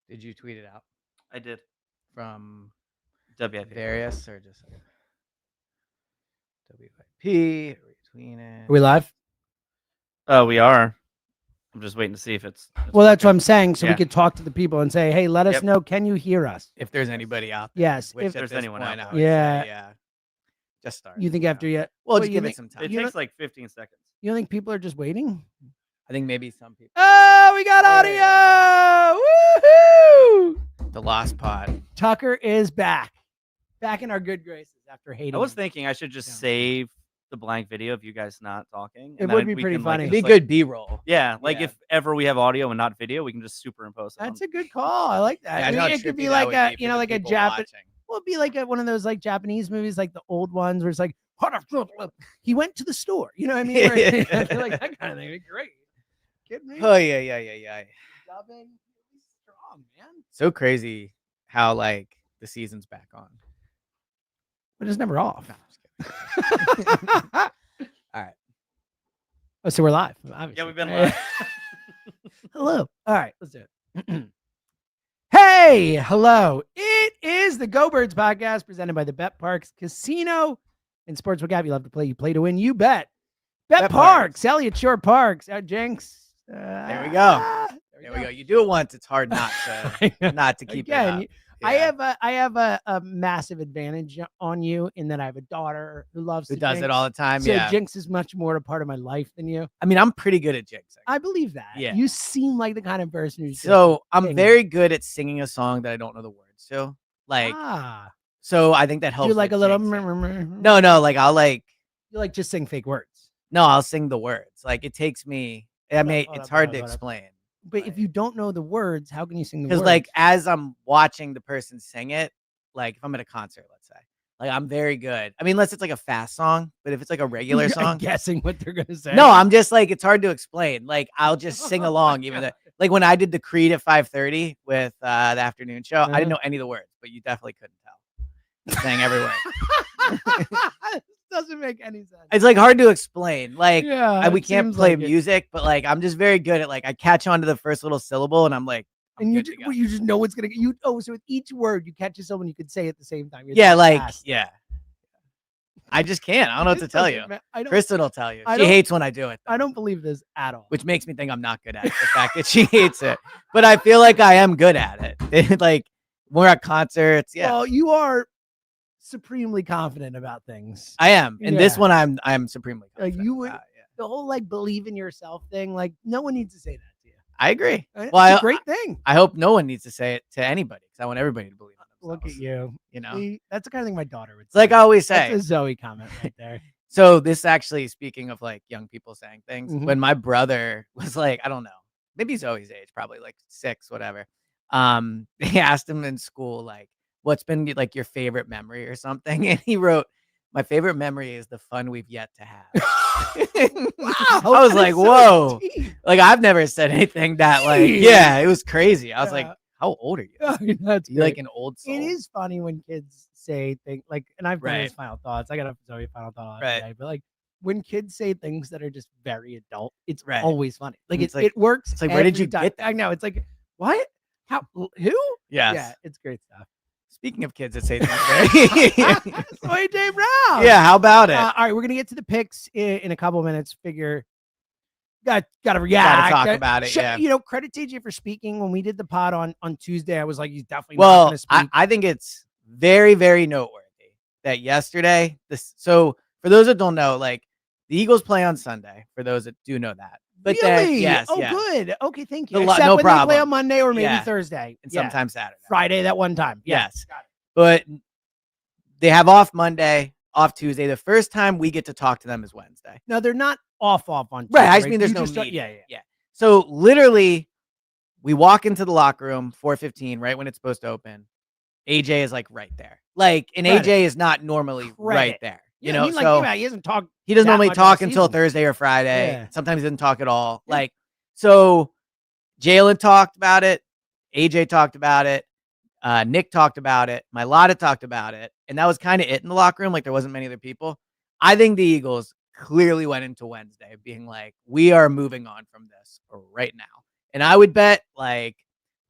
Did you tweet it out I did. from WIP. various or just WIP? Retweeting Are we live? Oh, we are. I'm just waiting to see if it's Well, that's what working. I'm saying. So we Yeah. could talk to the people and say, hey, let us Yep. know. Can you hear us? If there's anybody out there. Yes. Which If at there's this anyone point, out I there. would Yeah. say, yeah. Just start. You think after yet? Well, What, just you give think- it some time. It You takes don't- like 15 seconds. You don't think people are just waiting? I think maybe some people. Oh, we got audio! Woohoo! The Lost Pod. Tucker is back. Back in our good graces after hating I was him. thinking I should just Yeah. save the blank video of you guys not talking. It and would then be we pretty can, like, funny. It'd just, be like- good B-roll. Yeah, like Yeah. if ever we have audio and not video, we can just superimpose it. That's a good call. I like that. Yeah, I I mean, know how it could trippy be that like would a, be you for know, the like a people Japanese. watching. Well, it'd be like one of those like Japanese movies, like the old ones, where it's like, he went to the store. You know what I mean? Where, like that kind of thing. It'd be great. Kidding me? Oh, yeah. Dubbing, really strong, man. So crazy how, like, the season's back on. But it's never off. No, I'm just kidding. All right. Oh, so we're live. Obviously. Yeah, we've been live. Hello. All right, let's do it. Hey, hello. It is the Go Birds podcast presented by the Bet Parks Casino and Sportsbook app. You love to play. You play to win. You bet. Bet, Bet Parks. Elliot Shorr-Parks. Jinx. There we go. There we go. You do it once, it's hard not to keep Again, it up. I have a massive advantage on you in that I have a daughter who loves Who to does jinx. it all the time? So Yeah. Jinx is much more a part of my life than you. I mean, I'm pretty good at jinxing. I believe that. Yeah. You seem like the kind of person who's So I'm singing. very good at singing a song that I don't know the words to. Like, so I think that do helps. you like a with little jinxing. No, like I'll like you like just sing fake words. no, I'll sing the words. Like it takes me. I mean, hold it's up, hard hold to up, hold up. explain. But if you don't know the words, how can you sing the Because words? like as I'm watching the person sing it, like if I'm at a concert, let's say, like I'm very good. I mean, unless it's like a fast song, but if it's like a regular I'm song, guessing what they're gonna say. no, I'm just like it's hard to explain. Like I'll just sing along, even though like when I did the Creed at 5:30 with the afternoon show, I didn't know any of the words, but you definitely couldn't tell. Sang every word. This doesn't make any sense. It's like hard to explain. Like Yeah, we it can't seems play like it. music, but like I'm just very good at like I catch on to the first little syllable and I'm like, I'm And you good to just, go. you just know what's gonna get you. Oh, so with each word you catch yourself and you could say it at the same time. You're Yeah, that like fast. yeah. I just can't. I don't know what to This tell doesn't you. ma- I don't. Kristen will tell you. I She don't- hates when I do it, I though, don't believe this at all. which makes me think I'm not good at it. The fact that she hates it, but I feel like I am good at it. Like we're at concerts. Yeah, Well, you are supremely confident about things. I am. And this Yeah. one, I'm supremely Like, confident you would- about, yeah. The whole like believe in yourself thing. Like no one needs to say that to you. I agree. It's Well, a great thing. I hope no one needs to say it to anybody because I want everybody to believe in Look themselves. at you. You know, See, that's the kind of thing my daughter would it's say. like I always That's say. a Zoe comment right there. So this actually, speaking of like young people saying things, Mhm. when my brother was like, I don't know, maybe Zoe's age, probably like 6, whatever. They asked him in school, like, what's been like your favorite memory or something? And he wrote, my favorite memory is the fun we've yet to have. Wow, I was that like, is so whoa. deep. Like I've never said anything that like, Jeez. yeah, it was crazy. I was like, Yeah. how old are you? That's You like great. an old soul? It is funny when kids say things like, and I've done Right. this final thoughts. I got a Zoe final thought Right. today, but like when kids say things that are just very adult, it's Right. always funny. Like It's it, like- it works. it's like, where did every you time. get that I know. It's like, what? How? Who? Yes. Yeah, it's great stuff. Speaking of kids that say things very So AJ Brown. yeah, how about it? All right, we're gonna get to the picks in a couple minutes. Figure. Gotta react. talk about it, yeah. You know, credit to AJ for speaking. When we did the pod on Tuesday, I was like, he's definitely not Well, gonna speak. I think it's very, very noteworthy that yesterday, so for those that don't know, like the Eagles play on Sunday, for those that do know that. But then, really? yes, Oh, yeah, good. Okay, thank you. No Except no when they play problem. on Monday or maybe Yeah. Thursday. and Yeah. sometimes Saturday. Friday that one time. Yeah. Yes. Got it. But they have off Monday, off Tuesday. The first time we get to talk to them is Wednesday. No, they're not off on Tuesday. Right. I just mean there's You no just meeting. yeah. Yeah. So literally, we walk into the locker room 4:15, right when it's supposed to open. AJ is like right there. Like, and Credit. AJ is not normally right Credit. there. Yeah, You know, I mean, like, so yeah, he hasn't talked. he doesn't that normally much all talk until season. Thursday or Friday. Yeah. Sometimes he doesn't talk at all. Yeah. Like, so Jalen talked about it. AJ talked about it. Nick talked about it. Lotta talked about it. And that was kind of it in the locker room. Like, there wasn't many other people. I think the Eagles clearly went into Wednesday being like, we are moving on from this right now. And I would bet like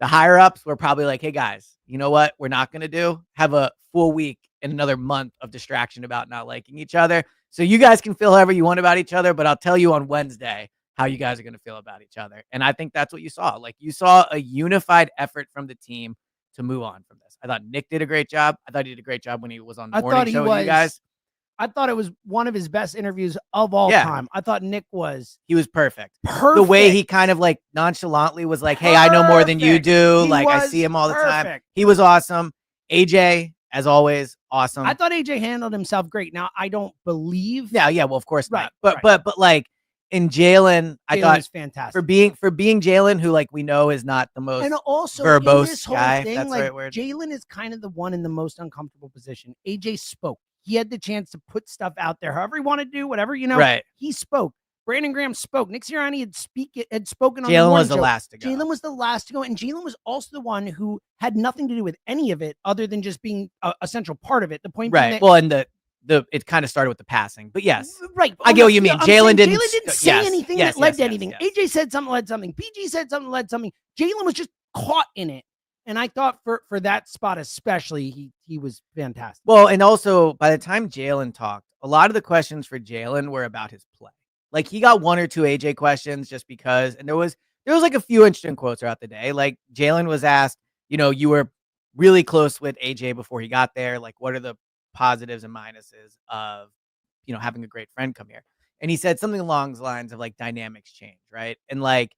The higher ups were probably like, hey guys, you know what? We're not going to do have a full week and another month of distraction about not liking each other. So you guys can feel however you want about each other, but I'll tell you on Wednesday how you guys are going to feel about each other. And I think that's what you saw. Like you saw a unified effort from the team to move on from this. I thought Nick did a great job. I thought he did a great job when he was on the morning show with you guys. I thought it was one of his best interviews of all time. I thought Nick he was perfect. The way he kind of like nonchalantly was like, hey, I know more than you do. Like I see him all the time. He was awesome. AJ, as always, awesome. I thought AJ handled himself great. Now I don't believe. Yeah. Well, of course not. But like in Jalen, I thought was fantastic for being Jalen, who like we know is not the most and also verbose guy. Thing, that's like, the right word. Jalen is kind of the one in the most uncomfortable position. AJ spoke. He had the chance to put stuff out there, however he wanted to do, whatever, Right. He spoke. Brandon Graham spoke. Nick Sirianni had spoken on Jalen was the last to go. Jalen was the last to go, and Jalen was also the one who had nothing to do with any of it other than just being a central part of it. The point being that, well, and it kind of started with the passing, but yes, right. I get what you mean. Jalen didn't say anything that led to anything. AJ said something, led something. PG said something, led something. Jalen was just caught in it. And I thought for that spot especially, he was fantastic. Well, and also by the time Jalen talked, a lot of the questions for Jalen were about his play. Like he got one or two AJ questions just because, and there was like a few interesting quotes throughout the day. Like Jalen was asked, you were really close with AJ before he got there. Like, what are the positives and minuses of, having a great friend come here? And he said something along the lines of like dynamics change, right? And like,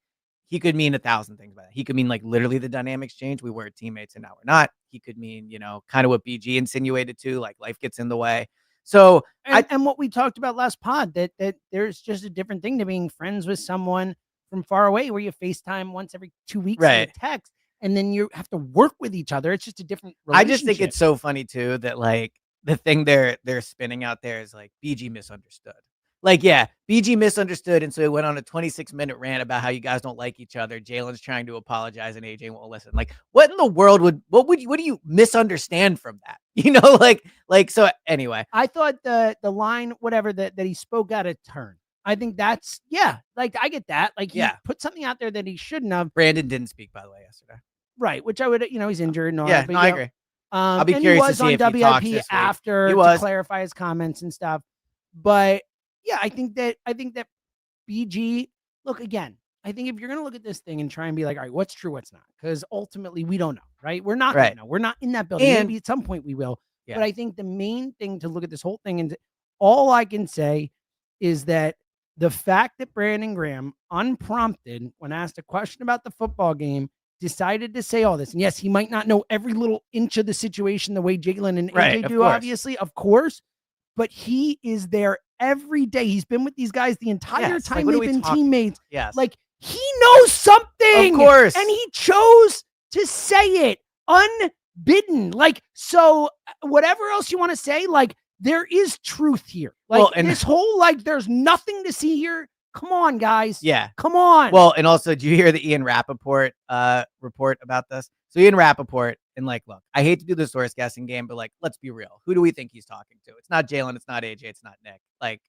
he could mean 1,000 things by that. He could mean like literally the dynamics change. We were teammates and now we're not. He could mean, kind of what BG insinuated too, like life gets in the way. So, and what we talked about last pod, that there's just a different thing to being friends with someone from far away where you FaceTime once every 2 weeks and text, and then you have to work with each other. It's just a different relationship. I just think it's so funny too that like the thing they're spinning out there is like BG misunderstood. Like, yeah, BG misunderstood, and so he went on a 26-minute rant about how you guys don't like each other. Jalen's trying to apologize, and AJ won't listen. Like, what in the world what do you misunderstand from that? So anyway. I thought the line, whatever, that he spoke out of turn. I think that's, like, I get that. Like, he put something out there that he shouldn't have. Brandon didn't speak, by the way, yesterday. Right, which I would, he's injured and all that. But, no, I agree. I'll be curious to see if he talks this week. After to clarify his comments and stuff. But yeah, I think that BG, look, again, I think if you're going to look at this thing and try and be like, all right, what's true, what's not? Because ultimately we don't know, right? We're not going to know. We're not in that building. And maybe at some point we will. Yeah. But I think the main thing to look at this whole thing, and all I can say is that the fact that Brandon Graham, unprompted, when asked a question about the football game, decided to say all this. And yes, he might not know every little inch of the situation the way Jalen and AJ do, obviously, of course. But he is there every day. He's been with these guys the entire time they've been teammates. Yes. Like, he knows something. Of course. And he chose to say it unbidden. Like, so whatever else you want to say, like, there is truth here. Like, this whole, like, there's nothing to see here. Come on, guys. Yeah. Come on. Well, and also, did you hear the Ian Rappaport report about this? So Ian Rappaport, and like, look, I hate to do the source guessing game, but like, let's be real. Who do we think he's talking to? It's not Jalen. It's not AJ. It's not Nick. Like,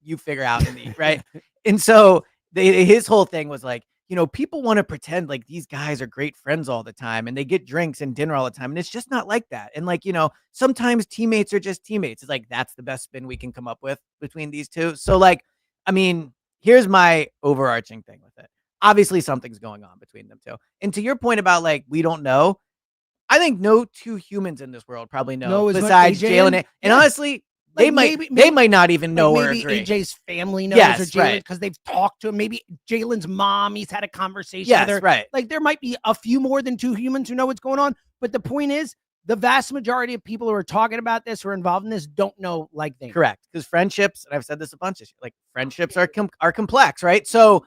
you figure out, right? And so his whole thing was like, people want to pretend like these guys are great friends all the time and they get drinks and dinner all the time. And it's just not like that. And like, sometimes teammates are just teammates. It's like, that's the best spin we can come up with between these two. So like, I mean, here's my overarching thing with it. Obviously something's going on between them two. And to your point about like, we don't know, I think no two humans in this world probably know besides Jalen. And honestly, they might not even know or agree. Maybe AJ's family knows, or Jalen, because they've talked to him. Maybe Jalen's mom, he's had a conversation with her. Right. Like, there might be a few more than two humans who know what's going on. But the point is, the vast majority of people who are talking about this, who are involved in this, don't know like they. Correct. Because friendships, and I've said this a bunch of like, friendships are complex, right? So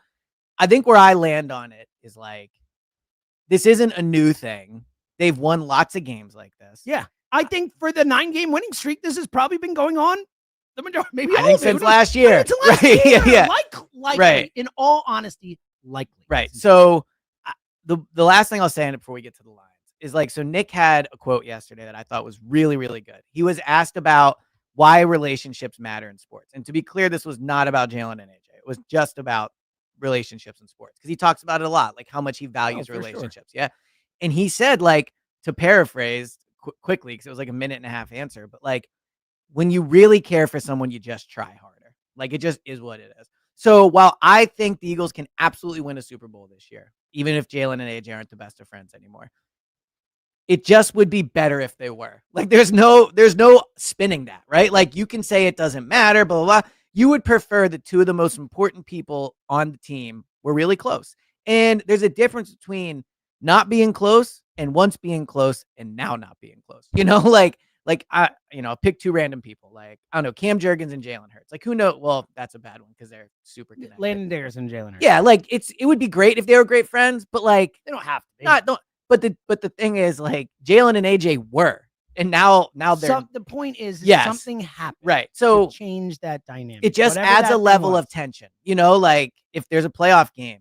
I think where I land on it is like, this isn't a new thing. They've won lots of games like this. Yeah. I think for the 9-game winning streak, this has probably been going on the majority, maybe I think since last year. Right. Yeah. Likely, right. In all honesty, likely. Right. So the last thing I'll say before we get to the lines is like, so Nick had a quote yesterday that I thought was really, really good. He was asked about why relationships matter in sports. And to be clear, this was not about Jalen and AJ. It was just about relationships in sports, because he talks about it a lot, like how much he values relationships. Sure. Yeah. And he said, like, to paraphrase quickly, because it was like a 1.5-minute answer, but like, when you really care for someone, you just try harder. Like, it just is what it is. So while I think the Eagles can absolutely win a Super Bowl this year, even if Jalen and AJ aren't the best of friends anymore, it just would be better if they were. Like, there's no spinning that, right? Like, you can say it doesn't matter, blah, blah, blah. You would prefer the two of the most important people on the team were really close. And there's a difference between not being close and once being close and now not being close. Like I, pick two random people. Like, I don't know, Cam Jurgens and Jalen Hurts. Like, who knows? Well, that's a bad one because they're super connected. Landon Darius and Jalen Hurts. Yeah, like it would be great if they were great friends, but like They don't have to be. But the thing is, like, Jalen and AJ were, and now they're. The point is, Yes. something happened, right? So to change that dynamic. it just Whatever adds that a thing level was. of tension. Like, if there's a playoff game,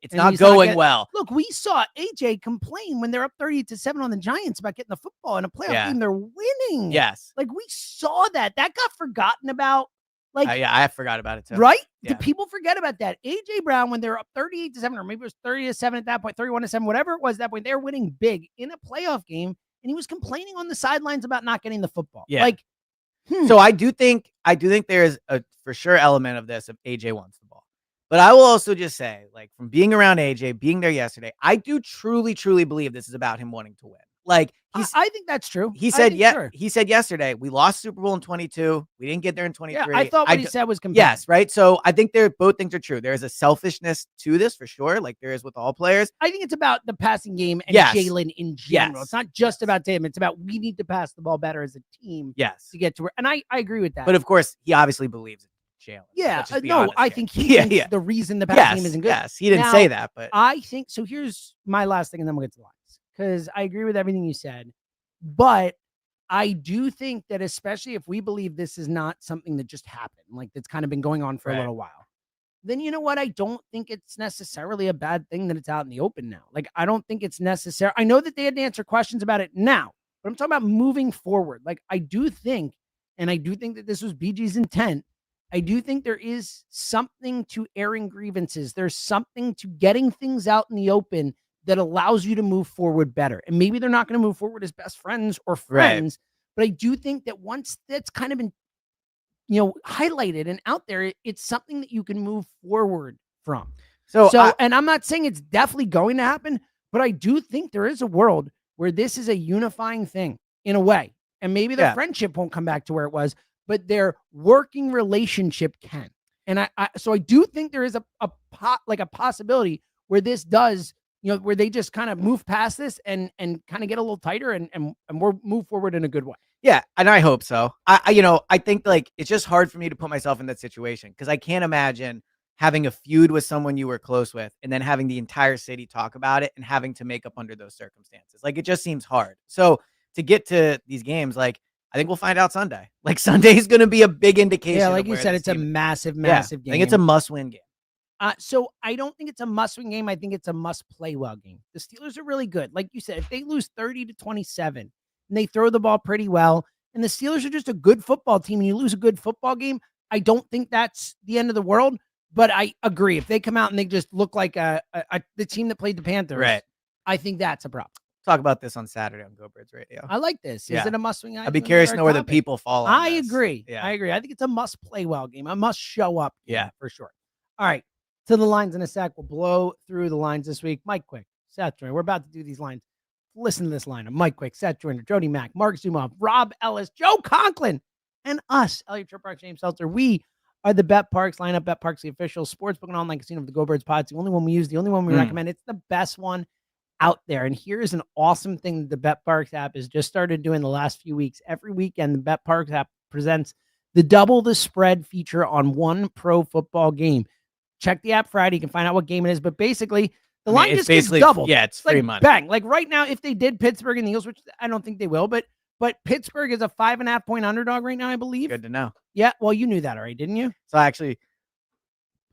it's And not he's not going getting- well. Look, we saw AJ complain when they're up 30-7 on the Giants about getting the football in a playoff Yeah. game. They're winning. Yes. Like, we saw that. That got forgotten about. Like, Yeah, I forgot about it too. right? Yeah. Do people forget about that? AJ Brown, when they're up 38-7, or maybe it was 30-7 at that point, 31-7, whatever it was at that point, they were winning big in a playoff game, and he was complaining on the sidelines about not getting the football. Yeah. Like, So I do think there is a for sure element of this of AJ wants the ball. But I will also just say, like, from being around AJ, being there yesterday, I do truly, truly believe this is about him wanting to win. Like, I think that's true. he I said, think, yeah, sure. he said yesterday, we lost Super Bowl in 22. We didn't get there in 23. Yeah, I thought what he said was compelling. Yes, right. So I think both things are true. There is a selfishness to this for sure, like there is with all players. I think it's about the passing game and Yes. Jalen in general. Yes. It's not just about him. It's about we need to pass the ball better as a team Yes. to get to where. And I agree with that. But of course, he obviously believes in Jalen. yeah, Let's just be no, honest I here. think he Yeah, thinks yeah. the reason the passing game isn't good. Yes, he didn't Now, say that, but I think so. Here's my last thing, and then we'll get to the lines because I agree with everything you said. But I do think that, especially if we believe this is not something that just happened, like that's kind of been going on for a Right. little while, then you know what? I don't think it's necessarily a bad thing that it's out in the open now. Like, I don't think it's necessary. I know that they had to answer questions about it now, but I'm talking about moving forward. Like, I do think that this was BG's intent. I do think there is something to airing grievances. There's something to getting things out in the open that allows you to move forward better. And maybe they're not going to move forward as best friends or friends, but I do think that once that's kind of been, highlighted and out there, it's something that you can move forward from. So and I'm not saying it's definitely going to happen, but I do think there is a world where this is a unifying thing in a way. And maybe the friendship won't come back to where it was, but their working relationship can. And so I do think there is a possibility where this does, where they just kind of move past this and kind of get a little tighter and we'll move forward in a good way. Yeah, and I hope so. I think, like, it's just hard for me to put myself in that situation because I can't imagine having a feud with someone you were close with and then having the entire city talk about it and having to make up under those circumstances. Like, it just seems hard. So to get to these games, like, I think we'll find out Sunday. Like, Sunday is going to be a big indication. Yeah, like of you where said, this it's a team is. massive game. I think it's a must-win game. So I don't think it's a must-win game. I think it's a must-play-well game. The Steelers are really good. Like you said, if they lose 30-27 and they throw the ball pretty well, and the Steelers are just a good football team, and you lose a good football game, I don't think that's the end of the world. But I agree. If they come out and they just look like the team that played the Panthers, Right. I think that's a problem. Talk about this on Saturday on Go Birds Radio. I like this. Is Yeah. it a must-win? I'd be curious to know where the people fall on I this. agree. Yeah. I agree. I think it's a must-play-well game. A must-show-up game, Yeah. for sure. All right. To the lines in a sec. We'll blow through the lines this week. Mike Quick, Seth Joyner. We're about to do these lines. Listen to this lineup. Mike Quick, Seth Joyner, Jody Mack, Mark Zumoff, Rob Ellis, Joe Conklin, and us, Eliot Shorr-Parks, James Seltzer. We are the Bet Parks lineup. Bet Parks, the official sportsbook and online casino of the Go Birds pod. It's the only one we use, the only one we recommend. It's the best one out there. And here's an awesome thing that the Bet Parks app has just started doing the last few weeks. Every weekend, the Bet Parks app presents the double the spread feature on one pro football game. Check the app Friday. You can find out what game it is. But basically, the line just gets doubled. Yeah, it's free like, money. Bang. Like right now, if they did Pittsburgh and the Eagles, which I don't think they will, but Pittsburgh is a 5.5 point underdog right now, I believe. Good to know. Yeah. Well, you knew that already, didn't you? So actually,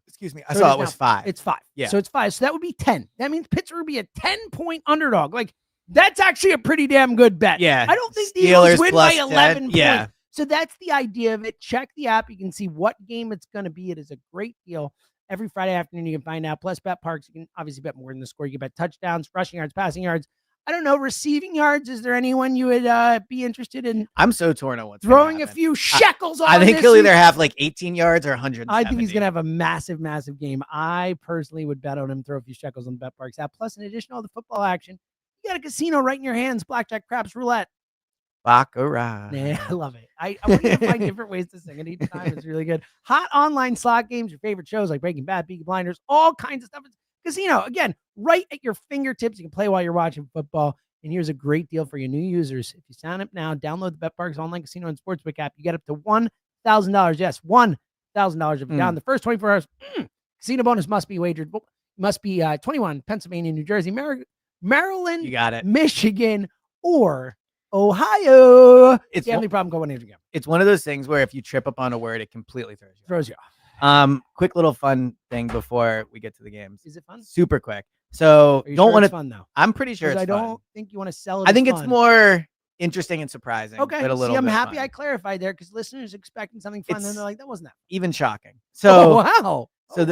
excuse me, I So saw is it was now 5. It's 5. Yeah. So it's 5. So that would be 10. That means Pittsburgh would be a 10-point underdog. Like, that's actually a pretty damn good bet. Yeah. I don't think the Eagles Steelers win plus by 10. 11 points. Yeah. So that's the idea of it. Check the app. You can see what game it's going to be. It is a great deal. every Friday afternoon. You can find out. Plus, Bet Parks, you can obviously bet more than the score. You can bet touchdowns, rushing yards, passing yards. I don't know, receiving yards. Is there anyone you would be interested in? I'm so torn on what's throwing a few shekels on. I think this he'll week? either have like 18 yards or 100. I think he's going to have a massive, massive game. I personally would bet on him, throw a few shekels on the Bet Parks app. Plus, in addition to all the football action, you got a casino right in your hands. Blackjack, craps, roulette. Baccarat. Yeah, I love it. I want you to find different ways to sing it each time. It's really good. Hot online slot games, your favorite shows like Breaking Bad, Peaky Blinders, all kinds of stuff. It's casino, again, right at your fingertips. You can play while you're watching football. And here's a great deal for you new users. If you sign up now, download the BetParks online casino and sportsbook app. You get up to $1,000. Yes, $1,000 if you're down the first 24 hours. Casino bonus must be wagered. Must be 21, Pennsylvania, New Jersey, Maryland, You got it. Michigan, or Ohio. It's Gambling problem, go 1-800 again. It's one of those things where if you trip up on a word, it completely throws you off. Off. Quick little fun thing before we get to the games. Is it fun? Super quick. So Are you don't sure want it's to. fun though. I'm pretty sure it's I fun. don't think you want to sell it. I think as it's fun. more interesting and surprising. Okay. But a little. See, I'm bit happy fun. I clarified there because listeners expecting something fun, and they're like, "That wasn't that." Even shocking. So wow. So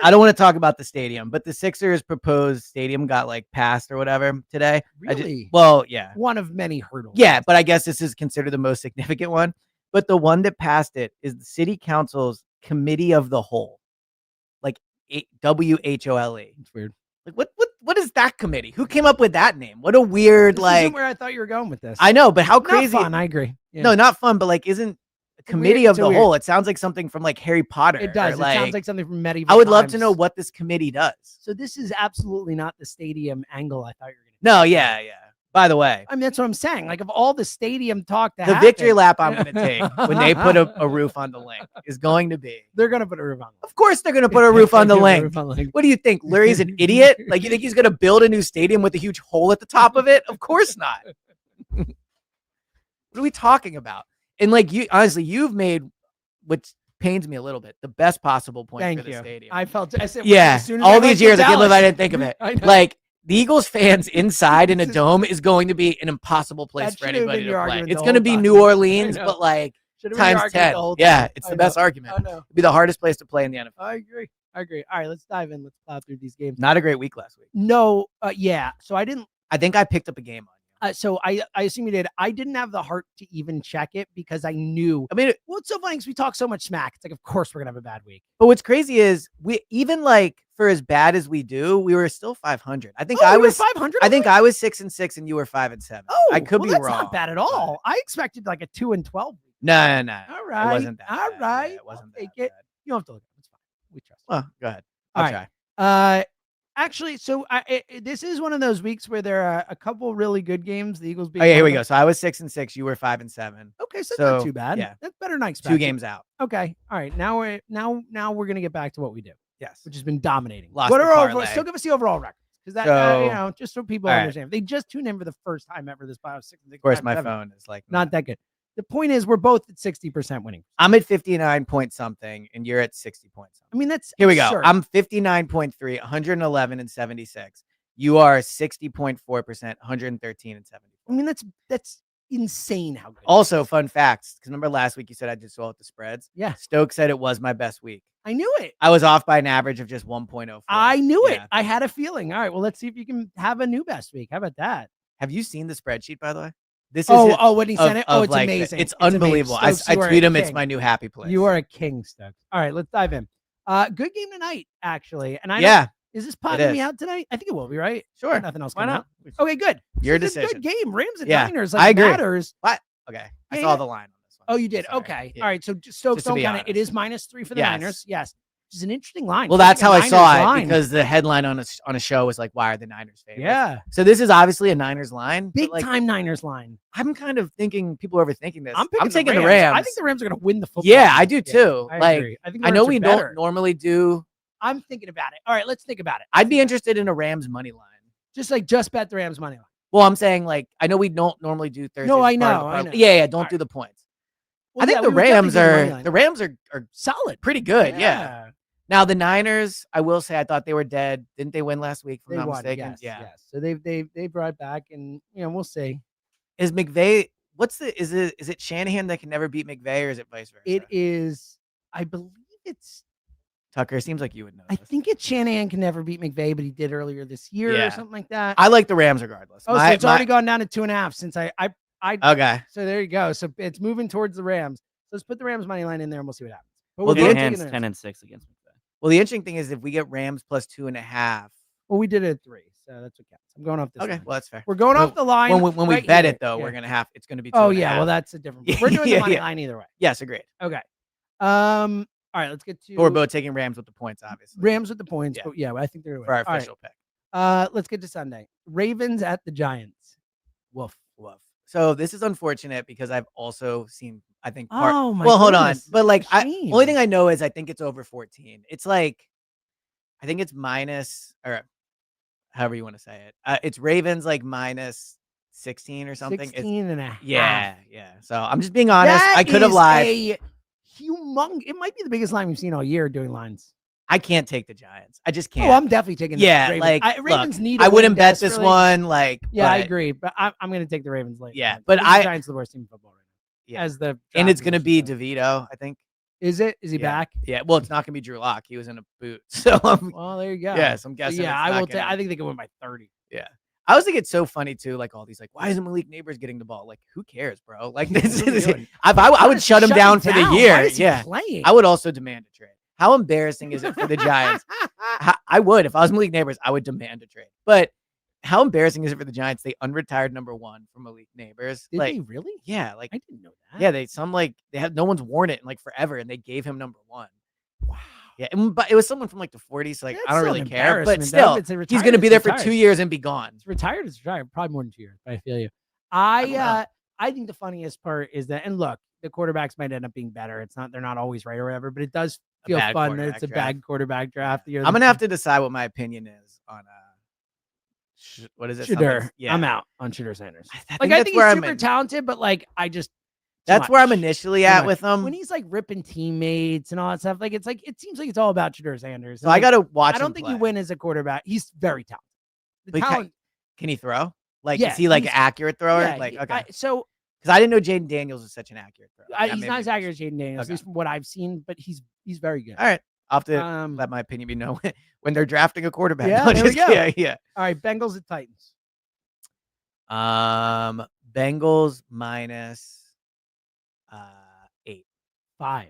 I don't want to talk about the stadium, but the Sixers proposed stadium got like passed or whatever today. Really? Yeah. One of many hurdles. Yeah, but I guess this is considered the most significant one. But the one that passed it is the city council's committee of the whole, like WHOLE. It's weird. Like what is that committee? Who came up with that name? What a weird This isn't where I thought you were going with this. I know, but how crazy? Not fun, I agree. Yeah. No, not fun, but like isn't committee of the whole? It sounds like something from like Harry Potter. It does. It sounds like something from medieval. I would love to times. know what this committee does. So this is absolutely not the stadium angle I thought you were going to. No, yeah. By the way, I mean that's what I'm saying. Like of all the stadium talk, the victory lap I'm going to take when they put a roof on the link is going to be. They're going to put a roof on. Of course, they're going to put a roof on the link. What do you think? Larry's an idiot? Like you think he's going to build a new stadium with a huge hole at the top of it? Of course not. What are we talking about? And like you, honestly, you've made, which pains me a little bit, the best possible point for the stadium. I felt. I said, yeah. All these years, I can't believe I didn't think of it. Like the Eagles fans inside in a dome is going to be an impossible place for anybody to play. It's going to be New Orleans, but like times 10. Yeah, it's the best argument. It'd be the hardest place to play in the NFL. I agree. All right, let's dive in. Let's plow through these games. Not a great week last week. No, yeah. So I didn't. I think I picked up a game on you. So I assume you did. I didn't have the heart to even check it because I knew. I mean, what's so funny is we talk so much smack. It's like, of course we're gonna have a bad week. But what's crazy is we even like for as bad as we do, we were still 500. I think I was 500. I think I was 6-6 and you were 5-7. Oh, I could be that's wrong. Not bad at all. I expected like a 2-12. No. All right. It wasn't that. All bad. right. Yeah, it wasn't I'll take that it. bad. You don't have to look. It's fine. We trust. Well, go ahead. All I'll right. try. Actually, so this is one of those weeks where there are a couple really good games. The Eagles beat. Oh, yeah, here we go. So I was 6-6. You were 5-7. Okay, so that's not too bad. Yeah, that's better than I expected. 2 games out. Okay, all right. Now we're gonna get back to what we do. Yes, which has been dominating. Lost what the are parlay. still give us the overall records because that So, just so people understand. If they just tune in for the first time ever, this bio 6 of course, my phone is like not that good. The point is, we're both at 60% winning. I'm at 59 point something, and you're at 60 point something. I mean, that's here we absurd. go. I'm 59.3, 111 and 76. You are 60.4%, 113 and 70. I mean, that's insane. How good. Also, fun facts, because remember last week you said I did so well with the spreads. Yeah, Stokes said it was my best week. I knew it. I was off by an average of just 1.04. I knew it. I had a feeling. All right, well, let's see if you can have a new best week. How about that? Have you seen the spreadsheet, by the way? This is when he sent it. Oh, it's like, amazing. It's unbelievable. Stokes, I tweet him. It's my new happy place. You are a king, Stokes. All right, let's dive in. Good game tonight, actually. And is this potting me out tonight? I think it will be, right? Sure. Nothing else. Why not? Okay, good. Your this decision. Is a good game. Rams and yeah, Niners. I agree. Matters. What? Okay. I saw the line on this one. Oh, you did. Sorry. Okay. Yeah. All right. So Stokes don't count it. It is -3 for the Yes. Niners. Yes. Which is an interesting line. Well, that's how I saw it because the headline on a show was like, "Why are the Niners favorites?" Yeah. So this is obviously a Niners line. Big time Niners line. I'm kind of thinking people are overthinking this. I'm taking the Rams. I think the Rams are going to win the football. Yeah, I do too. I like, agree. I know we don't normally do. I'm thinking about it. All right, let's think about it. I'd be interested in a Rams money line. Just bet the Rams money line. Well, I'm saying like I know we don't normally do Thursday. No, I know. Yeah. Don't do the points. Well, I think the Rams are solid, pretty good. Yeah. Now the Niners, I will say, I thought they were dead. Didn't they win last week? If I'm not mistaken. Yes. So they brought back, and we'll see. Is McVay? Is it Shanahan that can never beat McVay, or is it vice versa? It is. I believe it's Tucker, seems like you would know. I this. think it's Shanahan can never beat McVay, but he did earlier this year Yeah. or something like that. I like the Rams regardless. So it's already gone down to 2.5 since I okay. So there you go. So it's moving towards the Rams. Let's put the Rams money line in there and we'll see what happens. But Well, we're the both Shanahan's taking the Rams. 10-6 against McVay. Well, the interesting thing is if we get Rams plus 2.5. Well, we did it at 3, so that's what counts. I'm going off this. Okay, line. well that's fair. We're going off the line. When we right bet here. it though, Yeah. we're gonna have it's gonna be. Oh 2.5. yeah, well that's a different. We're doing the money Yeah. line either way. Yes, agreed. Okay. All right, let's get to. But we're both taking Rams with the points, obviously. Rams with the points. Yeah. But yeah, I think they're for our All right. official pick. Let's get to Sunday. Ravens at the Giants. Woof. Woof. So this is unfortunate because I've also seen. I think. Oh my. Well, hold on, goodness. but like, Shame. only thing I know is I think it's over 14. It's like, I think it's minus or however you want to say it. It's Ravens like minus 16 or something. 16 and a half. Yeah. So I'm just being honest. That I could have is lied. a It might be the biggest line we've seen all year doing lines. I can't take the Giants. I just can't. Oh, I'm definitely taking. Yeah, the Ravens. like Ravens look, need. I a wouldn't win bet this desperately. one. Like, Yeah, I but- agree, but I'm going to take the Ravens late. Yeah, I but think I- the Giants are the worst team in football right now. Yeah. As the and it's going to be draft DeVito, I think. Is it? Is he Yeah. back? Yeah. Well, it's not going to be Drew Lock. He was in a boot. So Well, there you go. yeah, so I'm So, guessing. yeah, it's I not will. gonna- I think they can win by 30. I always think it's so funny too. Like all these, like, why isn't Malik Neighbors getting the ball? Like, who cares, bro? Like, this What are you is. doing? I would shut him down for the Why year. is he Yeah. playing? I would also demand a trade. How embarrassing is it for the Giants? I would. If I was Malik Neighbors, I would demand a trade. But how embarrassing is it for the Giants? They unretired number 1 from Malik Neighbors. Did like, they really? yeah, like, I didn't know that. yeah, they have no one's worn it in like forever, and they gave him number 1. Wow. Yeah, but it was someone from like the 40s. So like, That's I don't still really an care. But embarrassment, still, though. It's a he's retired, going to be it's there for retired. 2 years and be gone. It's retired. It's retired. Probably more than 2 years. But I feel you. don't know. I think the funniest part is that, and look, the quarterbacks might end up being better. It's not. They're not always right or whatever. But it does feel bad fun that it's a quarterback bad quarterback draft. I'm gonna have to decide what my opinion is on what is it? Shooter. Something- Yeah, I'm out on Shooter Sanders. I Like think I that's think where he's I'm. super talented, but like I just That's where I'm much. initially Too at much. with him. when he's like ripping teammates and all that stuff. Like it's like it seems like it's all about Shooter Sanders. So And, I like, gotta watch. I don't him think play. you win as a quarterback. He's very talented. The But talent. Can he throw? Like, Yeah, is he like an he's- accurate thrower? Yeah, like, he- okay. so Because I didn't know Jaden Daniels was such an accurate thrower. That he's made not me as nervous. accurate as Jaden Daniels, Okay. at least from what I've seen, but he's very good. All right, I'll have to Um, let my opinion be known when they're drafting a quarterback. Yeah, No, there we just- go. Yeah. all right, Bengals at Titans. Bengals minus 8. 5.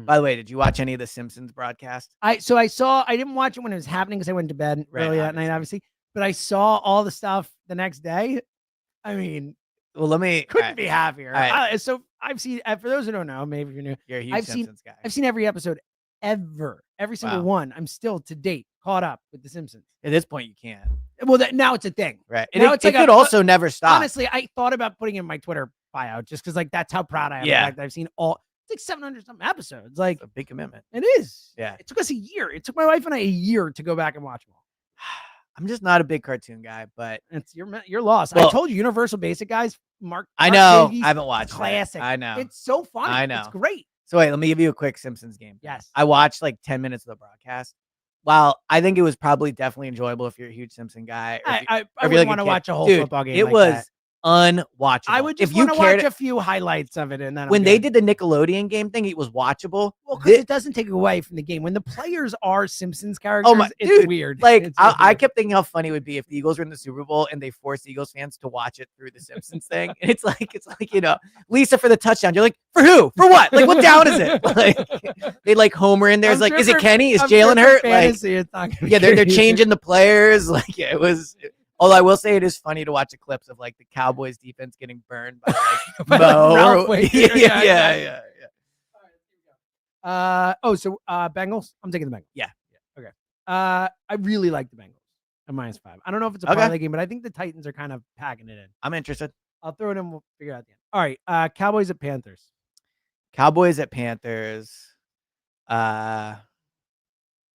By the way, did you watch any of the Simpsons broadcast? I didn't watch it when it was happening because I went to bed Right, early that night, obviously. But I saw all the stuff the next day. I mean, Well, let me. couldn't be happier. All right. So I've seen, for those who don't know, maybe if you're new, You're a huge I've seen- Simpsons guy. I've seen every episode ever, every single Wow. one. I'm still to date caught up with The Simpsons. At this point, you can't. Well, now it's a thing. Right. Now And it's it like could a- also never stop. Honestly, I thought about putting it in my Twitter bio just because, like, that's how proud I am. of the Yeah. fact that I've seen all. It's like 700 something episodes. Like, It's a big commitment. it is. Yeah. It took us a year. It took my wife and I a year to go back and watch them all. I'm just not a big cartoon guy, but It's your loss. I Well- told you, Universal Basic Guys. Mark. I Mark know Davies, I haven't watched it. classic. I know. It's so funny. I know. It's great. So wait, let me give you a quick Simpsons game. Yes. I watched like 10 minutes of the broadcast. While I think it was probably definitely enjoyable if you're a huge Simpson guy. Or if you- I or if you're wouldn't like a want to kid. watch a whole Dude, football game. It like was that. unwatchable. I would just if you want to watch cared, a few highlights of it, and then I'm when they good. did the Nickelodeon game thing, it was watchable. Well, Thi- because it doesn't take away from the game. When the players are Simpsons characters, it's dude, weird. Like It's real I weird. kept thinking how funny it would be if the Eagles were in the Super Bowl and they forced Eagles fans to watch it through the Simpsons thing. And it's like Lisa for the touchdown. You're like, for who? For what? Like, what down is it? Like they like Homer in there. It's I'm like, sure is it for- Kenny? Is I'm sure Jalen for hurt? Like, fantasy, it's not gonna be yeah, they're great either. changing the players. Like, yeah, it was. Although I will say it is funny to watch the clips of like the Cowboys defense getting burned by like By, like, Mo. Ralph Waite. yeah. So Bengals. I'm taking the Bengals. Yeah. Okay. I really like the Bengals at -5. I don't know if it's a Okay. parlay game, but I think the Titans are kind of packing it in. I'm interested. I'll throw it in. We'll figure it out at the end. All right. Cowboys at Panthers. Cowboys at Panthers.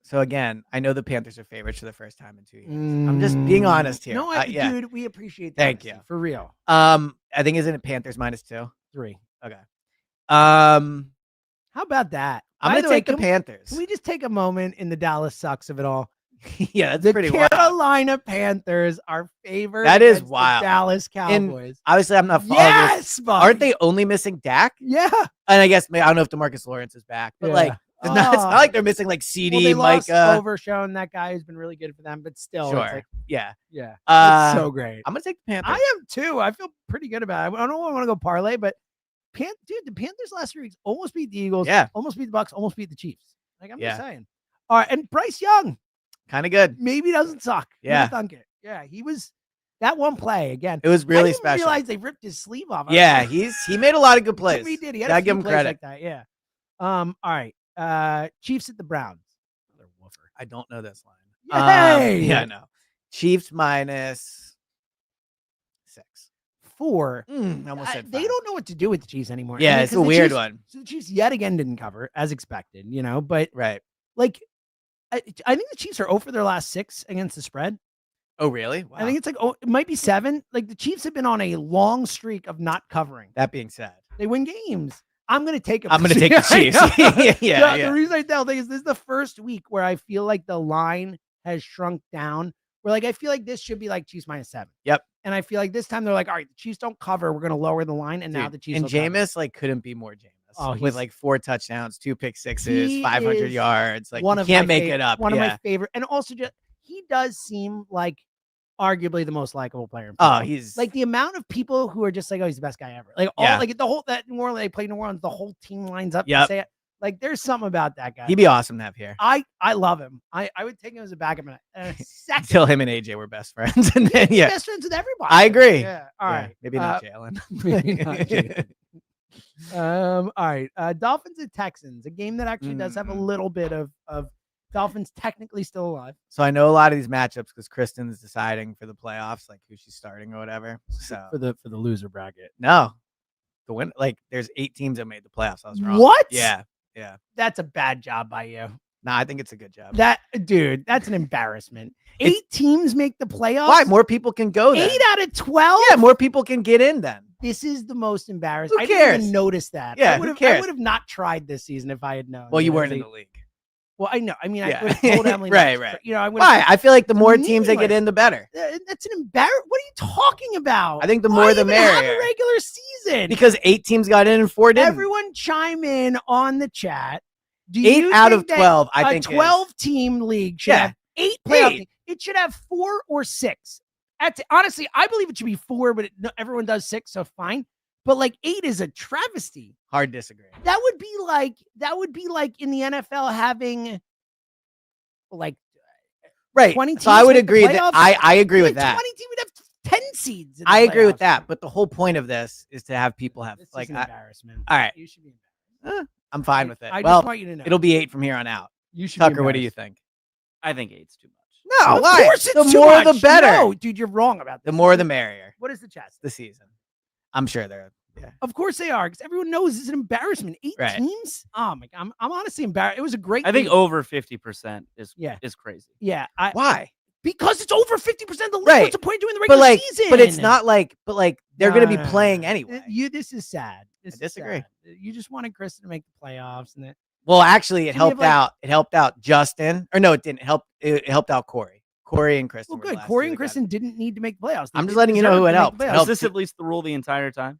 So again, I know the Panthers are favorites for the first time in 2 years. I'm just being honest here. No, Yeah. dude, we appreciate that. Thank you. For real. I think isn't it Panthers -2? 3. Okay. How about that? I'm By gonna the way, take the can Panthers. we just take a moment in the Dallas sucks of it all? Yeah, that's The pretty wild. Carolina Panthers are favored. That is against the wild. Dallas And Cowboys. Obviously, I'm not following this. Yes, Buck. Aren't they only missing Dak? Yeah. And I guess I don't know if DeMarcus Lawrence is back, but like It's not like they're missing like Well, CD, they lost Micah. Overshown. That guy has been really good for them, but still, Sure. it's like, Yeah. That's so great. I'm gonna take the Panthers. I am too. I feel pretty good about it. I don't want to go parlay, but dude, the Panthers last 3 weeks almost beat the Eagles. Yeah. Almost beat the Bucks. Almost beat the Chiefs. Like I'm just Yeah. saying. All right, and Bryce Young Kind of good. maybe doesn't suck. Yeah. Thunk it. Yeah, he was that one play again. It was I really didn't special. realize they ripped his sleeve off. Yeah, he made a lot of good plays. He did. He had Gotta a few give him plays credit. like that. Yeah. All right. Chiefs at the Browns. Another woofer. I don't know this line. Yay! Yeah, no. Chiefs minus 6. 4. I almost said 5. They don't know what to do with the Chiefs anymore. Yeah, I mean, it's 'cause a the weird Chiefs- one. So the Chiefs yet again didn't cover as expected, but Right. like I think the Chiefs are 0 for their last 6 against the spread. Oh, really? Wow. I think it's like it might be 7. Like the Chiefs have been on a long streak of not covering. That being said, They win games. I'm going to take them. I'm going to take the Chiefs. The reason I tell thing is this is the first week where I feel like the line has shrunk down. Where like I feel like this should be like Chiefs minus 7. Yep. And I feel like this time they're like, all right, the Chiefs don't cover. We're going to lower the line, and now the Chiefs. And will cover. Jameis like couldn't be more Jameis. Oh, with like 4 touchdowns, 2 pick sixes, He 500 is yards. Like one you of can't my make fav- it up. One of Yeah. my favorite, and also just he does seem like arguably the most likable player in Oh, football. he's like the amount of people who are just like, oh, he's the best guy ever. Like all Yeah. like the whole that New Orleans they play New Orleans, the whole team lines up to Yep. say it. Like there's something about that guy. he'd be awesome to have here. I love him. I would take him as a backup in a second. Until him and AJ were best friends. And then He's yeah. best friends with everybody. I agree. Yeah. All Yeah, right. Maybe not Jalen. Maybe not Jalen. All right. Dolphins and Texans, a game that actually does have a little bit of Dolphins technically still alive. So I know a lot of these matchups because Kristen's deciding for the playoffs, like who she's starting or whatever. So For the loser bracket. no, the win like there's 8 teams that made the playoffs. I was wrong. What? Yeah. That's a bad job by you. Nah, I think it's a good job. Dude, that's an embarrassment. It's- 8 teams make the playoffs. Why? More people can go then. 8 out of 12. Yeah, more people can get in then. This is the most embarrassing. Who I didn't cares? even notice that. Yeah, I who would have. I cares? would have not tried this season if I had known. Well, you know, weren't in they- the league. Well, I know. I mean, Yeah. I would have told Emily. Right, not to right. try- You know, I would. Why? I feel like the more teams that get meaningless. in, the better. That's an embarrassment. What are you talking about? I think the Why more the even have a merrier. regular season. Because 8 teams got in and 4 didn't. Everyone chime in on the chat. Do 8 you out think of that 12, I a think. 12-team league should Yeah. have 8 playoff 8. teams. It should have 4 or 6. Honestly, I believe it should be 4, but everyone does 6, so fine. But like 8 is a travesty. Hard disagree. That would be like in the NFL having like Right. 20 So I teams would make the agree that playoffs? I agree with like that. 20 teams would have 10 seeds. in the I agree with playoffs. that. But the whole point of this is to have people have This like is an embarrassment. all right. You should be embarrassed. I'm fine with it. I Well, just want you to know. it'll be 8 from here on out. You should be Tucker, what do you embarrassed. think? I think 8's too much. No, Of why? course it's The too more much. the better. No, dude, you're wrong about this. The more the merrier. What is the chest? The season. I'm sure they're Of course they are, because everyone knows it's an embarrassment. 8 Right. teams? Oh my god, I'm honestly embarrassed. It was a great. I think league. over 50% is Yeah. crazy. Yeah, why? because it's over 50% of the league. Right. What's the point of doing the But regular like season? but it's not like they're gonna be No, no, playing no. anyway. This is sad. This is disagree. sad. You just wanted Kristen to make the playoffs, and Well, actually, it Can we have, helped like- out. It helped out Justin, or no, it didn't help. It helped out Corey. Corey and Kristen. well, were the good. last Corey two and that got Kristen didn't need to make the playoffs. They I'm just didn't letting you know deserve who to it make helped. the It playoffs. Is helped. this at least the rule the entire time?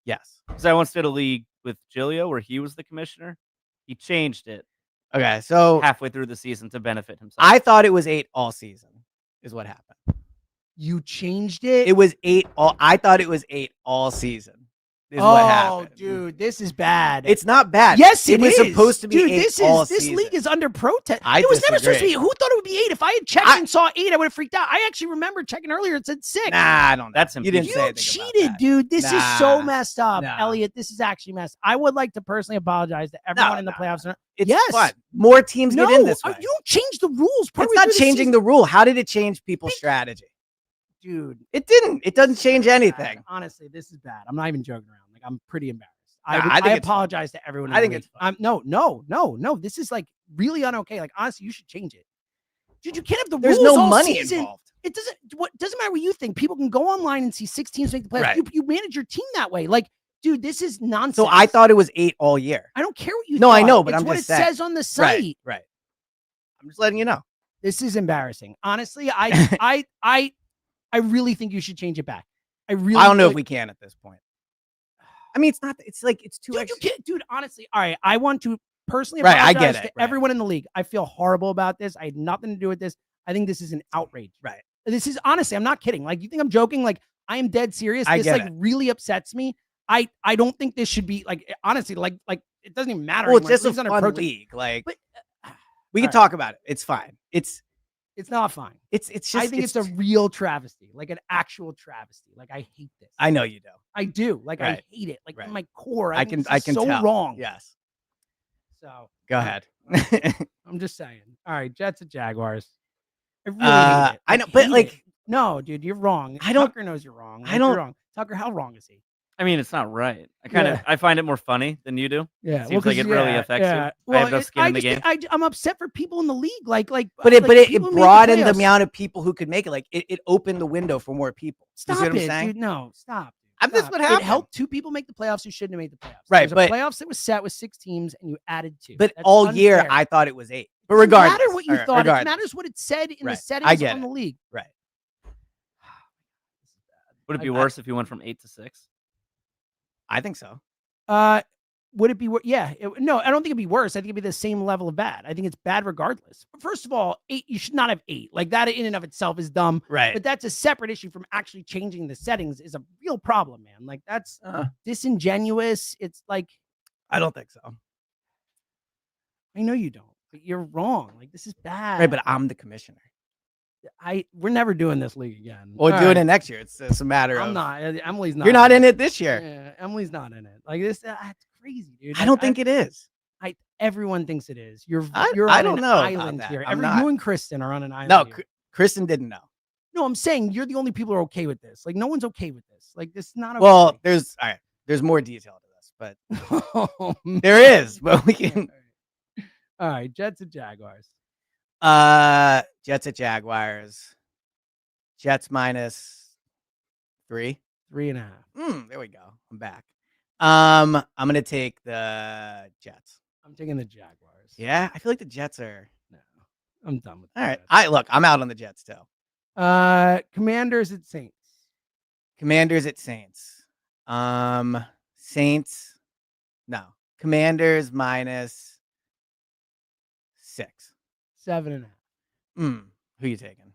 Yes. Because I once did a league with Gilio where he was the commissioner. He changed it Okay. So halfway through the season to benefit himself. I thought it was 8 all season. Is what happened. You changed it. It was 8 all. I thought it was 8 all season. Is what happened. dude, this is bad. It's not bad. Yes, it was is. supposed to be Dude, 8 this all this season. league is under protest. I It was never supposed to disagree. be. Who thought it would be 8? If I had checked and saw 8, I would have freaked out. I actually remember checking earlier. It said 6. Nah, I don't know. That's you didn't You say anything about cheated, that. dude. This is so Nah. messed up, Nah. Elliot. This is actually messed. I would like to personally apologize to everyone in the no, playoffs. It's Yes. fun. More teams No, get in this way. you don't change the rules. It's not changing the rule. How did it change people's strategy? dude. It didn't. It doesn't change anything. Honestly, this is bad. I'm not even joking around. Like I'm pretty embarrassed. Nah, I I think it's apologize to everyone. In I the think league. it's fun. No. This is like really unokay. Like honestly, you should change it, dude. You can't have the There's rules no all money season. involved. It doesn't matter what you think. People can go online and see 6 teams make the playoffs. Right. You manage your team that way. Like, dude, this is nonsense. So I thought it was 8 all year. I don't care what you. No, I thought. know, but it's I'm what just it saying. says on the site. Right. I'm just letting you know. This is embarrassing. Honestly, I really think you should change it back. I don't know if we can at this point. I mean, it's not. It's like it's too. Dude, you can't, dude. Honestly, all right. I want to. personally Right, I apologize get it, to right. everyone in the league. I feel horrible about this. I had nothing to do with this. I think this is an outrage. Right. This is honestly, I'm not kidding. Like, you think I'm joking? Like, I am dead serious. I This get like it. really upsets me. I don't think this should be like, honestly, like it doesn't even matter. Well, it's anymore. just a League's under fun protest. league. Like, But we can all right. talk about it. It's fine. It's not fine. It's just. I think it's a real travesty, like an actual travesty. Like, I hate this. I know you do. I do. Like, I Right. hate it. Like, Right. in my core, I think can. this I is can so tell. wrong. Yes. So Go ahead. I'm just saying. All right, Jets at Jaguars. I really hate it. I know, but hate like, it. No, dude, you're wrong. I don't- Tucker knows you're wrong. I don't- You're wrong. Tucker, how wrong is he? I mean, it's not right. I find it more funny than you do. Yeah, Seems like it really affects you. Well, I have no skin in the game. I'm upset for people in the league. Like, but it people who made the broadened the playoffs. amount of people who could make it. Like, it opened the window for more people. You Stop see what I'm it, saying? dude. No, stop. That's Stop. what happened. It helped 2 people make the playoffs who shouldn't have made the playoffs. Right, There's a but- playoffs that was set with 6 teams, and you added 2. But That's all year, unfair. I thought it was 8. But It doesn't regardless, matter what you all right, thought. regardless. It matters what it said in the Right. settings I get on it. the league. Right. Would it be I- worse if you went from 8 to 6? I think so. Would it be worse? Yeah. No, I don't think it'd be worse. I think it'd be the same level of bad. I think it's bad regardless. First of all, 8, you should not have 8. Like, that in and of itself is dumb. Right. But that's a separate issue from actually changing the settings is a real problem, man. Like, that's disingenuous. It's like, I don't think so. I know you don't, but you're wrong. Like, this is bad. Right, but I'm the commissioner. We're never doing this league again. We'll All do right. it next year. It's a matter of. I'm not. Emily's not. You're not in it this year. Yeah, Emily's not in it. Like, this, it's crazy, dude. I don't think it is. Everyone thinks it is. You're I on don't an know about island that. here. I'm not. You and Kristen are on an island. No, here. Kristen didn't know. No, I'm saying you're the only people who are okay with this. Like, no one's okay with this. Like, this is not okay. Well, there's more detail to this, but Oh, man. there is. But we can. All right, Jets and Jaguars. Jets at Jaguars. Jets minus 3. 3.5. There we go. I'm back. I'm gonna take the Jets. I'm taking the Jaguars. Yeah, I feel like the Jets are. No, I'm done with. All right. I'm out on the Jets too. Commanders at Saints. Commanders at Saints. Saints. No. Commanders minus 6. 7.5. Who you taking?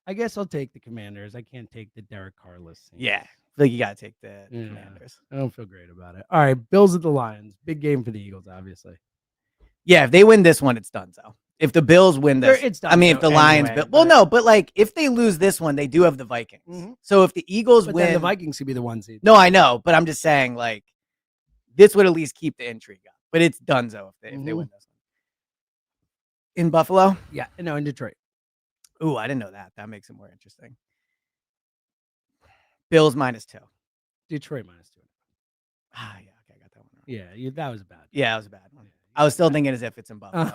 I guess I'll take the Commanders. I can't take the Derek Carless. Saints. Yeah. I feel like you gotta take the Yeah. Commanders. I don't feel great about it. All right, Bills at the Lions. Big game for the Eagles, obviously. Yeah, if they win this one, it's done. So if the Bills win this, It's done. I mean, if the Lions, anyway, well, no, but like if they lose this one, they do have the Vikings. Mhm. So if the Eagles but win, then the Vikings could be the 1 seed. no, I know, but I'm just saying, like, this would at least keep the intrigue up. But it's donezo if they win this one. In Buffalo? Yeah, no, in Detroit. Ooh, I didn't know that. That makes it more interesting. Bills minus 2. Detroit minus 2. Ah, yeah, okay, I got that one wrong. Yeah, that was bad. Yeah, that was a bad one. I was still thinking as if it's in Buffalo.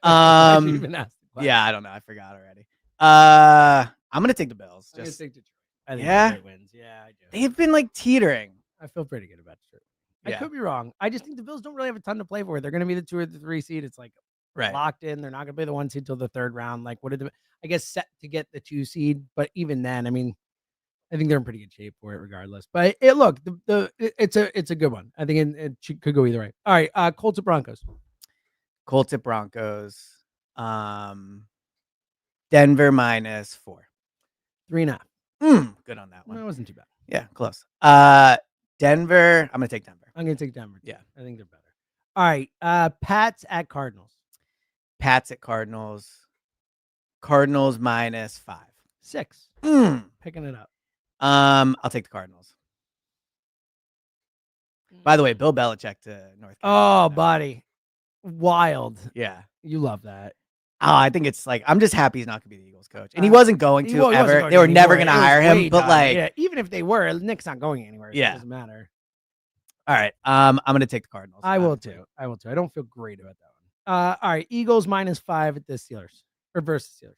I didn't even ask the question. Yeah, I don't know. I forgot already. I'm gonna take the Bills. I'm gonna Just take Detroit. I think Yeah? Detroit wins. Yeah, I do. they've been like teetering. I feel pretty good about Detroit. Yeah. I could be wrong. I just think the Bills don't really have a ton to play for. They're going to be the 2 or the 3 seed. It's like Right. locked in. They're not going to play the 1 seed till the 3rd round. Like, I guess set to get the 2 seed. But even then, I mean, I think they're in pretty good shape for it, regardless. But look, it's a good one. I think it could go either way. All right, Colts at Broncos. Colts at Broncos. Denver minus 4. 3.5. Good on that Well, one. it wasn't too bad. Yeah, close. Denver. I'm gonna take Denver. I'm going to take Denver. Too. Yeah. I think they're better. All right, Pats at Cardinals. Pats at Cardinals. Cardinals minus 5. 6. Picking it up. I'll take the Cardinals. By the way, Bill Belichick to North Carolina. Oh, buddy. Wild. Yeah. You love that. Oh, I think it's like I'm just happy he's not gonna be the Eagles coach, and he wasn't going to Well, he wasn't ever. going They were never anywhere. gonna It was hire him, way but done. like, yeah, even if they were, Nick's not going anywhere. So Yeah. it doesn't matter. all right. I'm gonna take the Cardinals. I will too. I don't feel great about that one. All right, Eagles minus 5 at the Steelers or versus Steelers.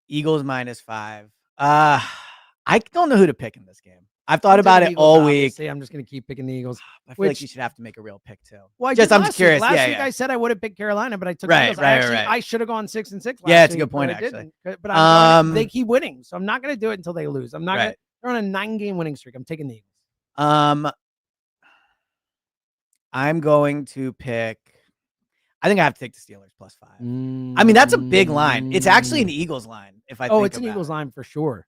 Eagles minus 5. I don't know who to pick in this game. I've thought I'm about taking it Eagles, all week. obviously. I'm just going to keep picking the Eagles. I feel like which- you should have to make a real pick too. Well, I Just did I'm last just curious. Week. Last Yeah, week yeah. I said I would have picked Carolina, but I took Right, Eagles. right, right. I should have gone 6-6. Yeah, it's a week, good point, but I actually. didn't. But I'm going, they keep winning, so I'm not going to do it until they lose. I'm not. Right. They're on a 9-game winning streak. I'm taking the Eagles. I'm I'm going to pick. I think I have to take the Steelers +5. I mean, that's a big line. It's actually an Eagles line. If I think it's an Eagles line for sure.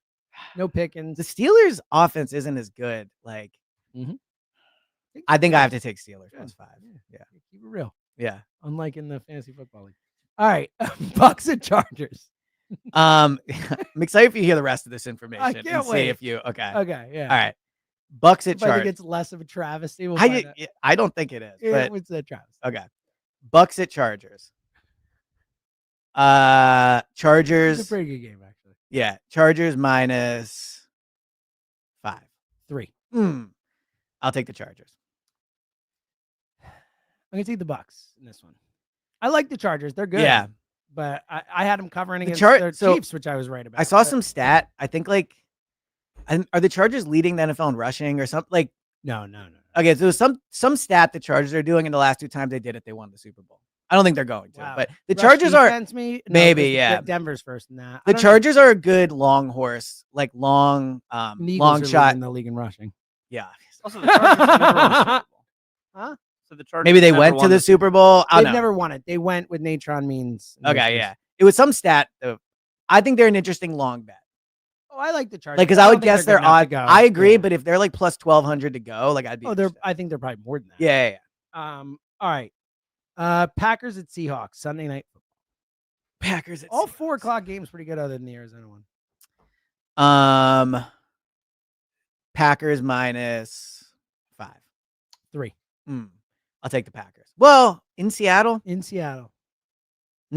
No Pickens. The Steelers offense isn't as good. Like, I think I have to take Steelers +5. Yeah. Keep it real. Yeah. Unlike in the fantasy football league. All right. Bucks and Chargers. I'm excited for you to hear the rest of this information. I can't and wait. See if you okay. Okay. Yeah. All right. Bucks at I think Chargers. it's less of a travesty. I don't think it is. But it's a travesty. Okay. Bucks at Chargers. Chargers. It's a pretty good game, actually. Yeah. Chargers -5. 3. I'll take the Chargers. I'm gonna take the Bucks in this one. I like the Chargers. They're good. Yeah. But I had them covering against the Chiefs, which I was right about. I saw some stat. I think are the Chargers leading the NFL in rushing or something? Like, no. Okay, so some stat the Chargers are doing, and the last 2 times they did it, they won the Super Bowl. I don't think they're going to, but the Chargers are maybe, yeah. Denver's first in that. The Chargers are a good long horse, like long shot in the league in rushing. Yeah. Also, the Chargers never won the Super Bowl. Huh? So the Chargers maybe they went to the Super Bowl. They've never won it. They went with Natron Means. Okay, yeah. It was some stat. I think they're an interesting long bet. Oh, I like the Chargers. Like, because I would guess they're odd. I agree, yeah. but if they're like plus 1,200 to go, like I'd be. I think they're probably more than that. Yeah. All right. Packers at Seahawks Sunday night football. Packers at all Seahawks. 4 o'clock games pretty good, other than the Arizona one. Packers -5. 3. I'll take the Packers. Well, in Seattle. No,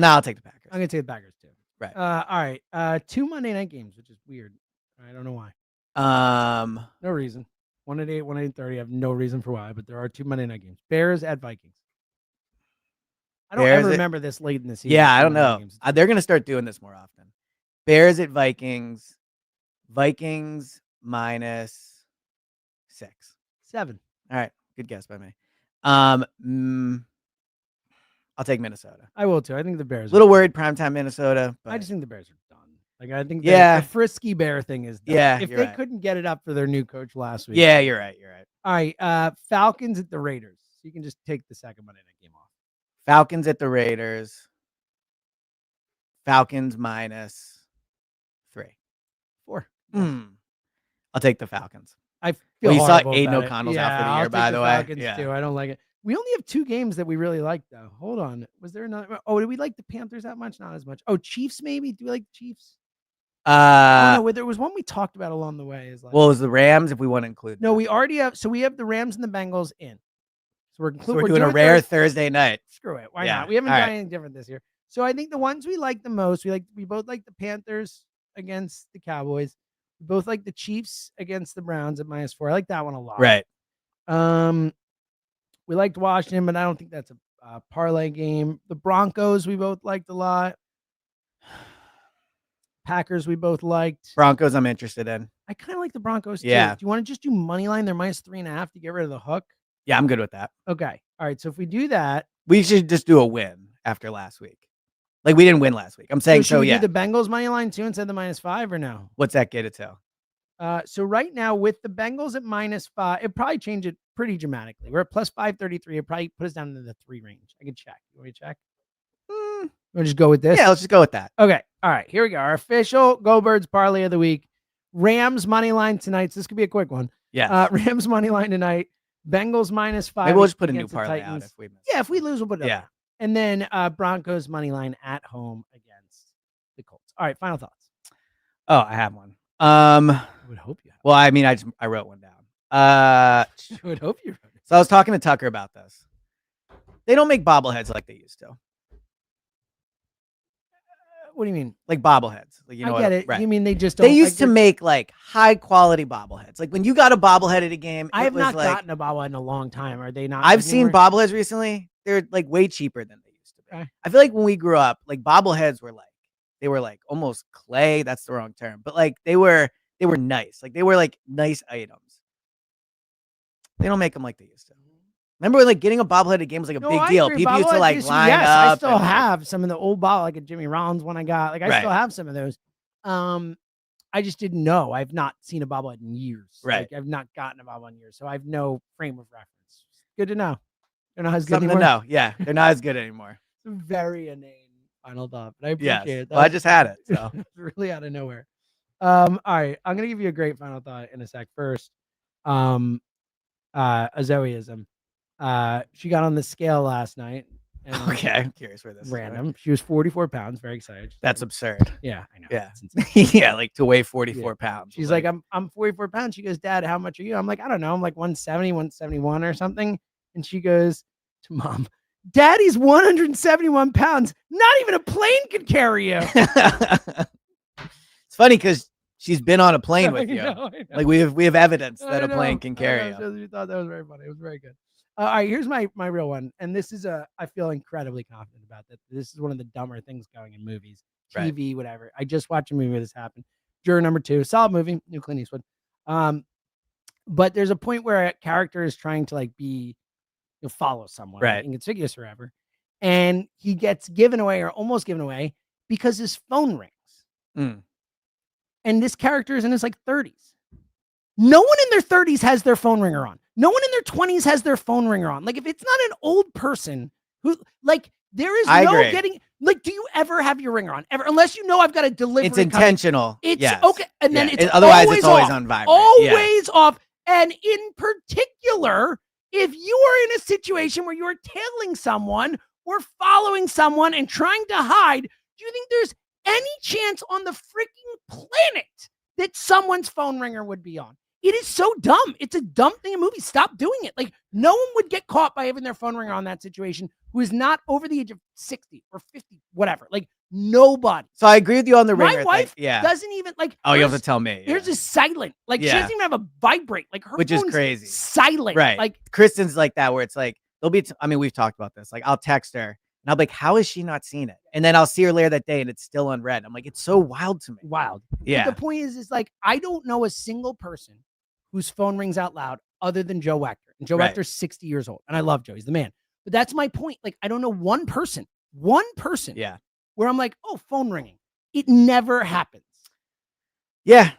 I'll take the Packers. I'm gonna take the Packers too. Right. All right. 2 Monday night games, which is weird. I don't know why. No reason. 1 at 8, 1 at 8:30. I have no reason for why, but there are 2 Monday night games. Bears at Vikings. I don't ever remember this late in the season. Yeah, I don't know. They're gonna start doing this more often. Bears at Vikings. Vikings -6. 7. All right. Good guess by me. I'll take Minnesota. I will too. I think the Bears. A little worried primetime Minnesota. But I just think the Bears are done. Like, I think the frisky Bear thing is done. Yeah. If they couldn't get it up for their new coach last week. Yeah, you're right. All right. Falcons at the Raiders. So you can just take the second Monday night game off. Falcons at the Raiders. Falcons -3. 4. I'll take the Falcons. I feel you saw horrible Aiden about it. O'Connell's Yeah, out for the I'll year, take by the way. Falcons too. I don't like it. We only have 2 games that we really like, though. Hold on. Was there another? Oh, did we like the Panthers that much? Not as much. Oh, Chiefs maybe. Do we like the Chiefs? No, there was one we talked about along the way. Is like, well, it was the Rams if we want to include. No, we already have. So we have the Rams and the Bengals in. So we're doing a rare Thursday night. Screw it. Why not? We haven't done anything different this year. So I think the ones we like the most, we both like the Panthers against the Cowboys. We both like the Chiefs against the Browns at -4. I like that one a lot. Right. We liked Washington, but I don't think that's a parlay game. The Broncos we both liked a lot. Packers we both liked. Broncos I'm interested in. I kind of like the Broncos too. Yeah. Do you want to just do money line? They're -3.5 to get rid of the hook. Yeah, I'm good with that. Okay. All right. So if we do that, we should just do a win after last week. Like, we didn't win last week. I'm saying so. Yeah. Do the Bengals money line too instead of the -5 or no? What's that get it to? So right now with the Bengals at -5, it probably change it pretty dramatically. We're at +533. It probably put us down into the 3 range. I can check. You want me to check? We'll just go with this. Yeah, let's just go with that. Okay. All right. Here we go. Our official Go Birds parlay of the week. Rams money line tonight. So this could be a quick one. Yeah. Rams money line tonight. Bengals -5. Maybe we'll just put a new parlay out if we miss. Yeah, if we lose, we'll put it Yeah. up. And then Broncos money line at home against the Colts. All right, final thoughts. Oh, I have one. I would hope you have. Well, I mean, I wrote one down. I would hope you wrote it. So I was talking to Tucker about this. They don't make bobbleheads like they used to. What do you mean? Like bobbleheads. Like, I get it. Right. You mean they just don't? They used to make like high quality bobbleheads. Like when you got a bobblehead at a game, I have not gotten a bobblehead in a long time. Are they not? I've seen bobbleheads recently. They're like way cheaper than they used to be. Okay. I feel like when we grew up, like bobbleheads were like almost clay. That's the wrong term, but like they were nice. Like they were like nice items. They don't make them like they used to. Remember when like getting a bobblehead at a game was like a big deal. People used to like line up. I still have some of the old ball, like a Jimmy Rollins one I got. Like I still have some of those. I just didn't know. I've not seen a bobblehead in years. Right. Like, I've not gotten a bobblehead in years, so I have no frame of reference. Good to know. They're not as good Something to anymore. know. Yeah, they're not as good anymore. Very inane final thought, but I Yes. appreciate it. Well, I just had it. So really out of nowhere. All right, I'm gonna give you a great final thought in a sec. First, a Zoeism. She got on the scale last night. And okay, I'm curious where this is random. going. She was 44 pounds. Very excited. That's absurd. Yeah, I know. Yeah, It's insane. yeah, like to weigh 44 pounds. She's like, I'm 44 pounds. She goes, Dad, how much are you? I'm like, I don't know. I'm like 170, 171 or something. And she goes to Mom, Daddy's 171 pounds. Not even a plane could carry you. It's funny because she's been on a plane with you. I know. Like we have evidence that I a plane can know. carry you. So you thought that was very funny. It was very good. All right, here's my real one, and this is I feel incredibly confident about that. This is one of the dumber things going in movies, TV, whatever. I just watched a movie where this happened. Juror number 2, solid movie, new Clint Eastwood. But there's a point where a character is trying to like be, follow someone, right, inconspicuous or whatever, and he gets given away or almost given away because his phone rings. And this character is in his like 30s. No one in their 30s has their phone ringer on. No one in their 20s has their phone ringer on. Like, if it's not an old person who, like, there is agree. getting, like, do you ever have your ringer on? Ever? Unless you know I've got a delivery. It's intentional. It's yes. okay. And then it's otherwise always it's always off. on vibrate. Always off. And in particular, if you are in a situation where you're tailing someone or following someone and trying to hide, do you think there's any chance on the freaking planet that someone's phone ringer would be on? It is so dumb. It's a dumb thing in movies. Stop doing it. Like, no one would get caught by having their phone ringer on that situation who is not over the age of 60 or 50, whatever. Like, nobody. So I agree with you on the ringer. My wife thing. Yeah. doesn't even like. Oh, you have to tell me. Yours is silent. Like, she doesn't even have a vibrate. Like, her which is phone's crazy. Silent. Right. Like, Kristen's like that, where it's like there'll be. I mean, we've talked about this. Like, I'll text her and I'll be like, "How has she not seen it?" And then I'll see her later that day and it's still unread. I'm like, it's so wild to me. Wild. Yeah. But the point is like, I don't know a single person whose phone rings out loud other than Joe Wachter. And Joe Wachter's 60 years old. And I love Joe. He's the man. But that's my point. Like, I don't know one person Yeah. where I'm like, oh, phone ringing. It never happens. Yeah.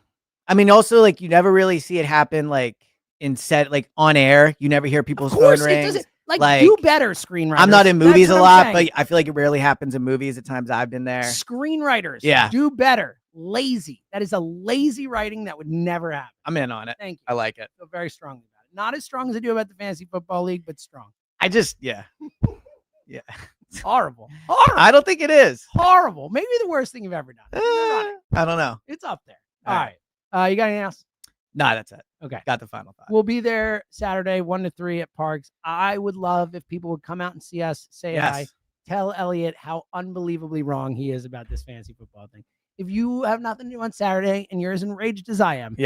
I mean, also, like, you never really see it happen, like, in set, like, on air. You never hear people's phone rings. Like, do better, screenwriters. I'm not in movies That's a what lot, I'm but saying. I feel like it rarely happens in movies at times I've been there. Screenwriters. Yeah. Do better. Lazy. That is a lazy writing that would never happen. I'm in on it. Thank you. I like it. I feel very strongly about it. Not as strong as I do about the Fantasy Football League, but strong. Yeah. Horrible. Horrible. I don't think it is. Horrible. Maybe the worst thing you've ever done. I don't know. It's up there. All All right. You got anything else? Nah, that's it. Okay. Got the final thought. We'll be there Saturday, 1 to 3 at Parks. I would love if people would come out and see us, say hi, tell Elliot how unbelievably wrong he is about this fantasy football thing. If you have nothing to do on Saturday and you're as enraged as I am,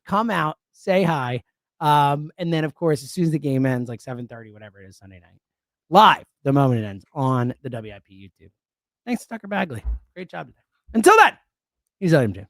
come out, say hi. And then, of course, as soon as the game ends, like 7:30, whatever it is, Sunday night, live the moment it ends on the WIP YouTube. Thanks to Tucker Bagley. Great job today. Until then, he's Elliot James.